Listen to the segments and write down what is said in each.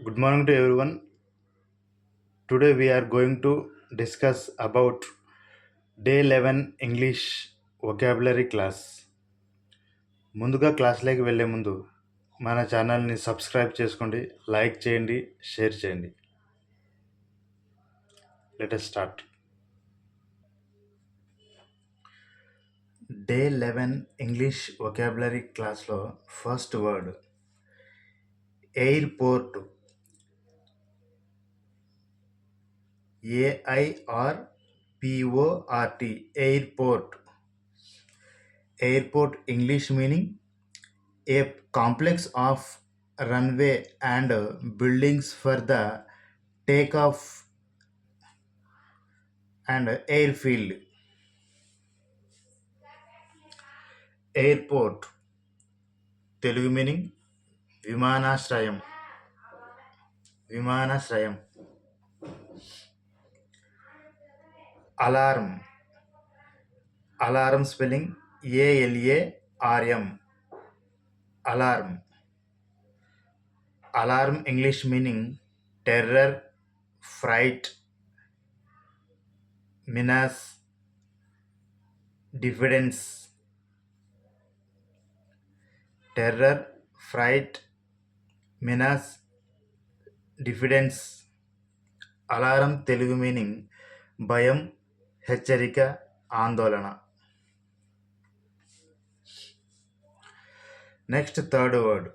Good morning to everyone. Today we are going to discuss about day 11 English vocabulary class. ముందుగా క్లాస్లోకి వెళ్ళే ముందు మన ఛానల్ని సబ్స్క్రైబ్ చేసుకోండి, లైక్ చేయండి, షేర్ చేయండి. Let us start. Day 11 English vocabulary క్లాస్లో first word airport. AIRPORT airport. Airport English meaning a complex of runway and buildings for the takeoff and airfield. Airport Telugu meaning విమానాశ్రయం. విమానాశ్రయం. Alarm. Alarm spelling ALARM. Alarm. Alarm English meaning terror, fright, menace, diffidence. Terror, fright, menace, diffidence. Alarm Telugu meaning భయం, హెచ్చరిక, ఆందోళన. Next third word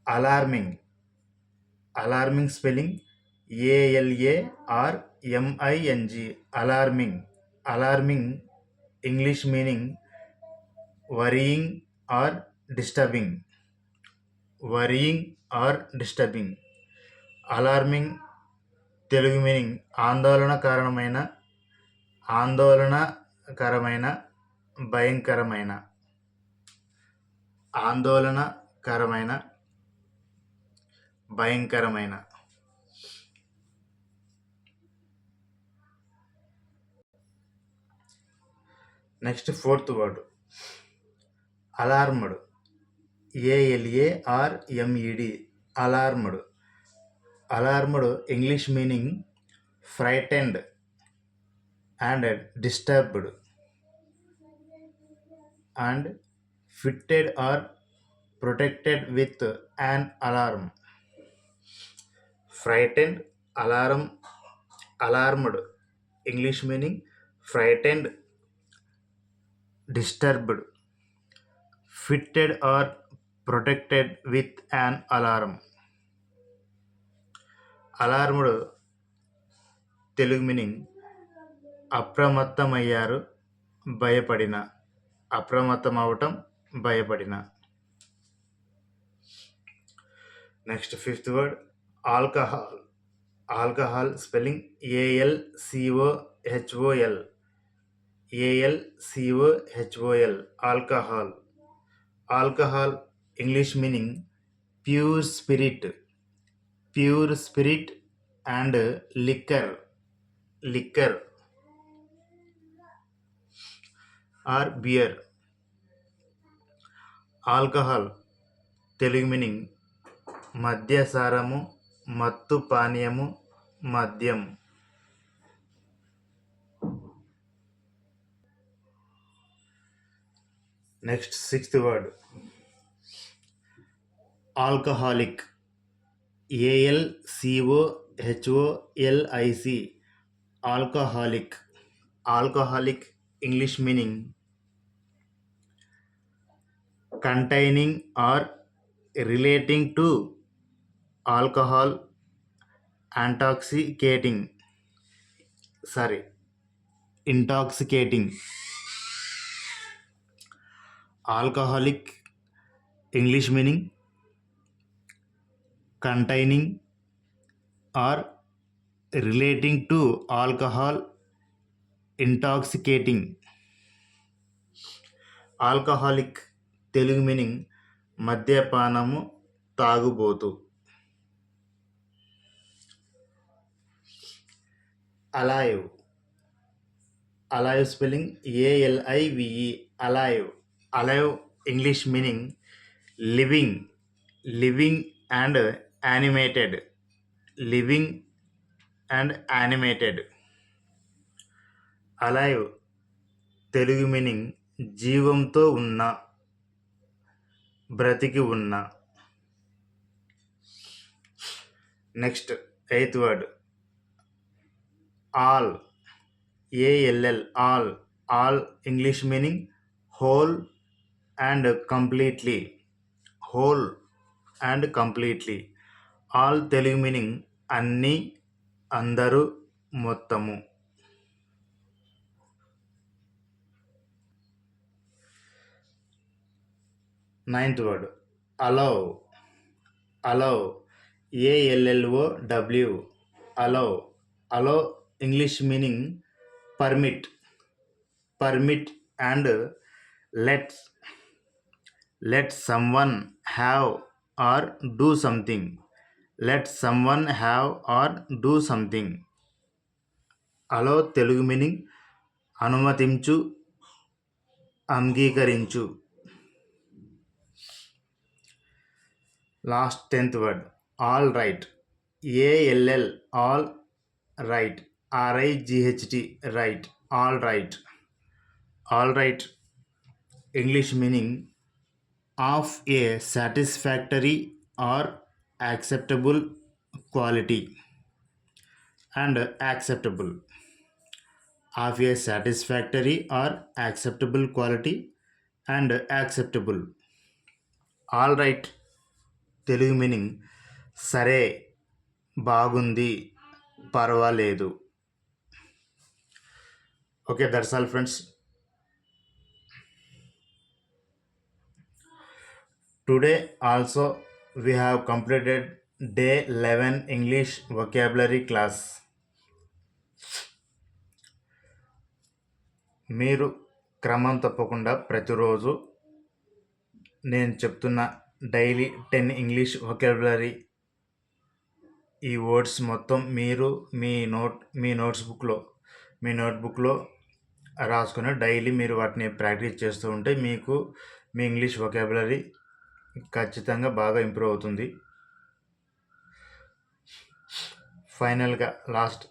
alarming. Alarming spelling ALARMING. Alarming. Alarming English meaning worrying or disturbing. Worrying or disturbing. Alarming Telugu meaning ఆందోళనకరమైన, ఆందోళనకరమైన, భయంకరమైన. ఆందోళనకరమైన, భయంకరమైన. Next fourth word alarmed. ALARMED. Alarmed. Alarmed English meaning frightened and disturbed and fitted or protected with an alarm. Frightened, alarm, alarmed. English meaning frightened, disturbed, fitted or protected with an alarm. Alarmed Telugu meaning అప్రమత్తమయ్యారు, భయపడిన. అప్రమత్తం అవటం, భయపడిన. Next fifth word alcohol. Alcohol spelling ALCOHOL. ALCOHOL. Alcohol. Alcohol English meaning pure spirit. Pure spirit and liquor. Liquor or beer. Alcohol Telugu meaning మద్యసారము, మత్తు పానీయము, మద్యం. Next sixth word alcoholic. ALCOHOLIC. Alcoholic. Alcoholic English meaning containing or relating to alcohol, intoxicating. Alcoholic English meaning containing or relating to alcohol, intoxicating. Alcoholic Telugu meaning మద్యపానము, తాగుబోతు. Alive. Alive spelling ALIVE. Alive. Alive English meaning living. Living and animated, living and animated. Alive Telugu meaning జీవంతో ఉన్న, బ్రతికి ఉన్న. Next 8th word all, ALL, all English meaning whole and completely, whole and completely. All Telugu meaning అన్నీ, అందరూ, మొత్తము. 9th word allow, ALLOW, allow English meaning permit and let someone have or do something. Allow Telugu meaning అనుమతించు, అంగీకరించు. Last 10th word all right, ALL, all right, RIGHT, right, all right English meaning of a satisfactory or acceptable quality and acceptable. Of a satisfactory or acceptable quality and acceptable. All right Telugu meaning సరే, బాగుంది, పర్వాలేదు. Okay, that's all friends. Today also we have completed day 11 English vocabulary class. మీరు క్రమం తప్పకుండా ప్రతిరోజు నేను చెప్తున్న daily 10 English vocabulary ఈ వర్డ్స్ మొత్తం మీరు మీ నోట్బుక్లో రాసుకుని డైలీ మీరు వాటిని ప్రాక్టీస్ చేస్తూ ఉంటే మీకు మీ ఇంగ్లీష్ వొకాబులరీ ఖచ్చితంగా బాగా ఇంప్రూవ్ అవుతుంది. ఫైనల్గా లాస్ట్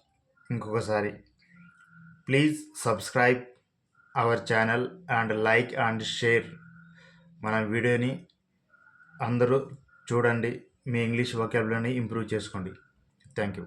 ఇంకొకసారి, please subscribe our channel and like and share. మన వీడియోని అందరూ చూడండి, మీ ఇంగ్లీష్ వొకాబులరీని ఇంప్రూవ్ చేసుకోండి. Thank you.